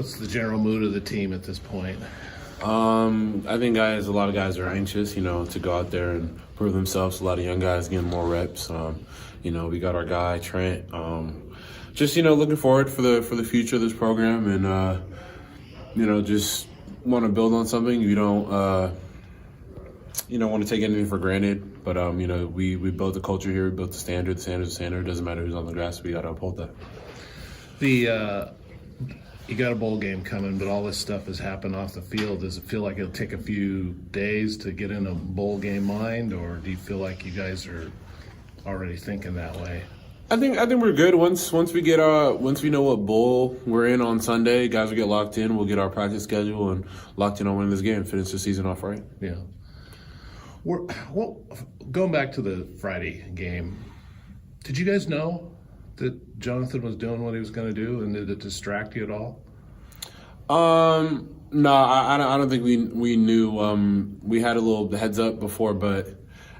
What's the general mood of the team at this point? I think a lot of guys are anxious, to go out there and prove themselves. A lot of young guys getting more reps. We got our guy Trent. Just looking forward for the future of this program, and just want to build on something. You don't want to take anything for granted. But we built the culture here. We built the standard. The standard's the standard. It doesn't matter who's on the grass. We got to uphold that. You got a bowl game coming, but all this stuff has happened off the field. Does it feel like it'll take a few days to get in a bowl game mind, or do you feel like you guys are already thinking that way? I think we're good. Once we know what bowl we're in on Sunday, guys will get locked in. We'll get our practice schedule and locked in on winning this game, finish the season off right. Yeah. Well, going back to the Friday game, did you guys know that Jonathan was doing what he was going to do, and did it distract you at all? No, I don't think we knew. We had a little heads up before, but at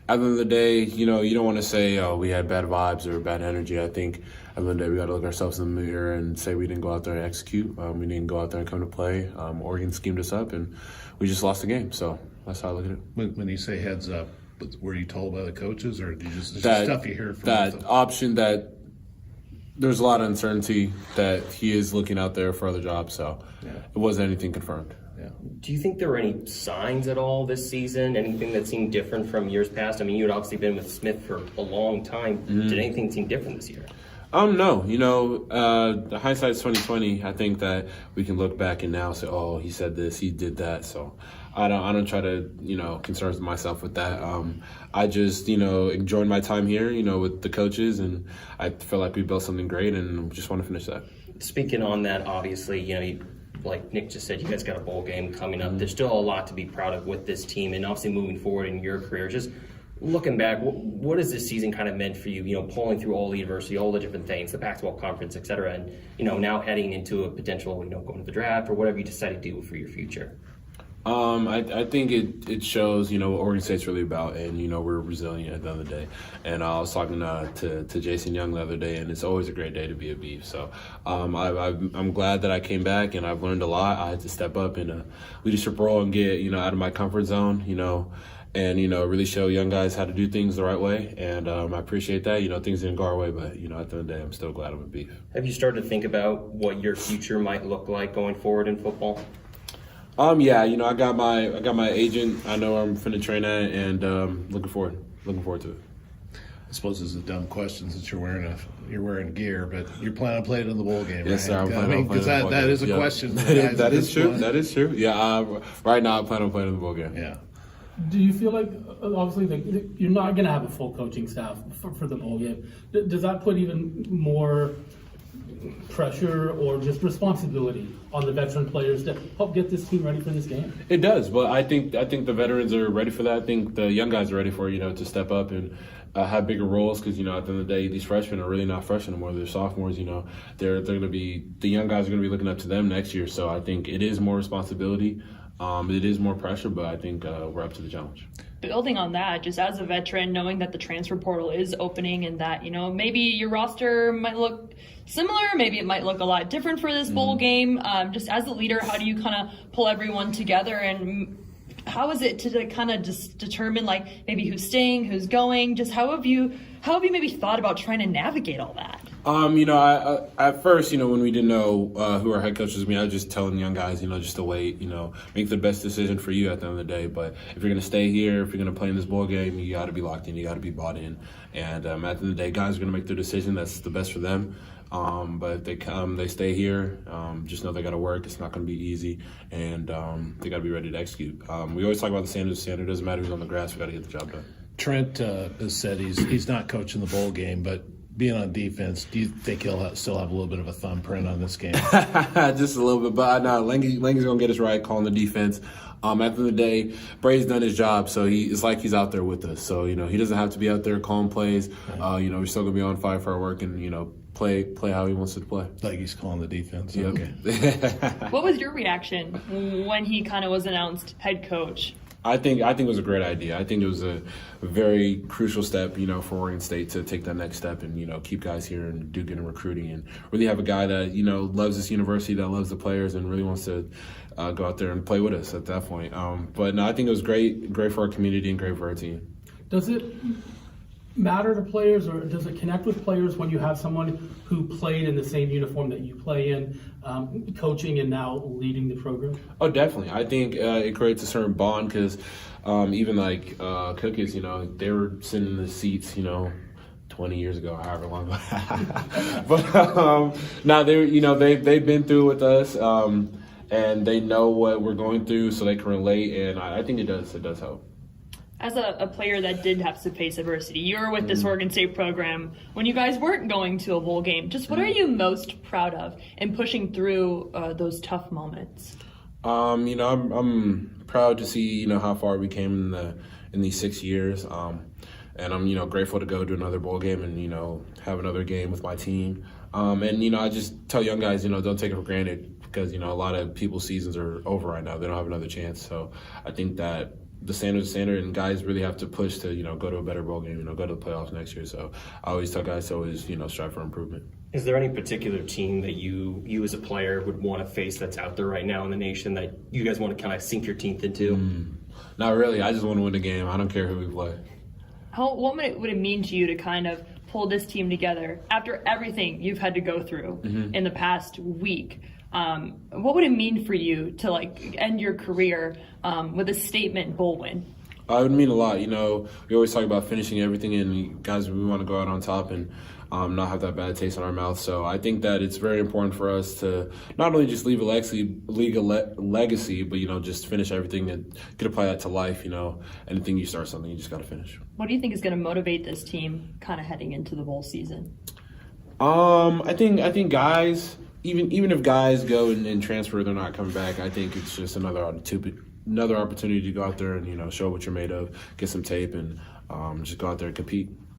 the end of the day, you don't want to say, oh, we had bad vibes or bad energy. I think at the end of the day, we got to look ourselves in the mirror and say we didn't go out there and execute. We didn't go out there and come to play. Oregon schemed us up, and we just lost the game. So that's how I look at it. When you say heads up, were you told by the coaches, or did you just stuff you hear from that option that there's a lot of uncertainty that he is looking out there for other jobs, so It wasn't anything confirmed. Yeah. Do you think there were any signs at all this season? Anything that seemed different from years past? I mean, you had obviously been with Smith for a long time. Mm-hmm. Did anything seem different this year? No. The hindsight's 2020. I think that we can look back and now say, oh, he said this, he did that. So I don't try to, concern myself with that. I just, enjoyed my time here, with the coaches, and I feel like we built something great and just want to finish that. Speaking on that, obviously, like Nick just said, you guys got a bowl game coming up. Mm-hmm. There's still a lot to be proud of with this team, and obviously moving forward in your career. Just looking back, what has this season kind of meant for you, pulling through all the adversity, all the different things, the Pac-12 conference, et cetera, and, now heading into a potential, going to the draft or whatever you decide to do for your future? I think it shows, what Oregon State's really about, and, we're resilient at the end of the day. And I was talking to Jason Young the other day, and it's always a great day to be a Beef. So I'm glad that I came back, and I've learned a lot. I had to step up in a leadership role and get, out of my comfort zone, and, really show young guys how to do things the right way. And I appreciate that. Things didn't go our way, but, at the end of the day, I'm still glad I'm a Beef. Have you started to think about what your future might look like going forward in football? Yeah, I got my agent. I know I'm finna train at, and looking forward to it. I suppose this is a dumb question since you're wearing gear, but you're planning on playing in the bowl game, yes, right? sir. Because that is a question. That is true. That is true. Yeah. Right now, I plan on playing in the bowl game. Yeah. Do you feel like, obviously, you're not going to have a full coaching staff for the bowl game? Does that put even more pressure or just responsibility on the veteran players to help get this team ready for this game? It does, but I think the veterans are ready for that. I think the young guys are ready for to step up and have bigger roles, because at the end of the day, these freshmen are really not freshmen anymore. They're sophomores. They're going to be, the young guys are going to be looking up to them next year. So I think it is more responsibility. It is more pressure, but I think we're up to the challenge. Building on that, just as a veteran, knowing that the transfer portal is opening and that, maybe your roster might look similar, maybe it might look a lot different for this bowl game. Just as a leader, how do you kind of pull everyone together, and how is it to kind of just determine maybe who's staying, who's going? Just how have you maybe thought about trying to navigate all that? I at first, when we didn't know who our head coach was, I was just telling young guys, just to wait, make the best decision for you at the end of the day. But if you're going to stay here, if you're going to play in this bowl game, you got to be locked in, you got to be bought in. And at the end of the day, guys are going to make their decision. That's the best for them. But if they stay here, just know they got to work. It's not going to be easy, and they got to be ready to execute. We always talk about the standard. The standard doesn't matter who's on the grass. We got to get the job done. Trent has said he's not coaching the bowl game, but being on defense, do you think he'll still have a little bit of a thumbprint on this game? Just a little bit, but no, Langy's going to get us right, calling the defense. At the end of the day, Bray's done his job, so it's like he's out there with us. So, he doesn't have to be out there calling plays. Right. We're still going to be on fire for our work and, play how he wants to play. Like he's calling the defense. Yep. Okay. What was your reaction when he kind of was announced head coach? I think it was a great idea. I think it was a very crucial step, for Oregon State to take that next step and, keep guys here and do good in recruiting and really have a guy that, loves this university, that loves the players and really wants to go out there and play with us at that point. But no, I think it was great for our community and great for our team. Does it matter to players, or does it connect with players when you have someone who played in the same uniform that you play in, coaching and now leading the program? Oh, definitely. I think it creates a certain bond because even like Cookies, they were sitting in the seats, 20 years ago, however long ago. But now they've been through with us, and they know what we're going through, so they can relate. And I think it does help. As a player that did have to face adversity, you were with this Oregon State program when you guys weren't going to a bowl game. Just what are you most proud of in pushing through those tough moments? I'm proud to see how far we came in these 6 years, and I'm grateful to go to another bowl game and have another game with my team. And I just tell young guys don't take it for granted because a lot of people's seasons are over right now. They don't have another chance. So I think that the standard's standard, and guys really have to push to go to a better bowl game, go to the playoffs next year. So I always tell guys to always strive for improvement. Is there any particular team that you as a player would want to face that's out there right now in the nation that you guys want to kind of sink your teeth into? Not really. I just want to win the game. I don't care who we play. What would it mean to you to kind of pull this team together after everything you've had to go through in the past week? What would it mean for you to end your career with a statement bowl win? It would mean a lot. We always talk about finishing everything, and guys, we want to go out on top and not have that bad taste in our mouth. So I think that it's very important for us to not only just leave a legacy, but just finish everything and could apply that to life. Anything you start something, you just got to finish. What do you think is going to motivate this team kind of heading into the bowl season? I think guys. Even if guys go and transfer, they're not coming back. I think it's just another opportunity to go out there and show what you're made of, get some tape, and just go out there and compete.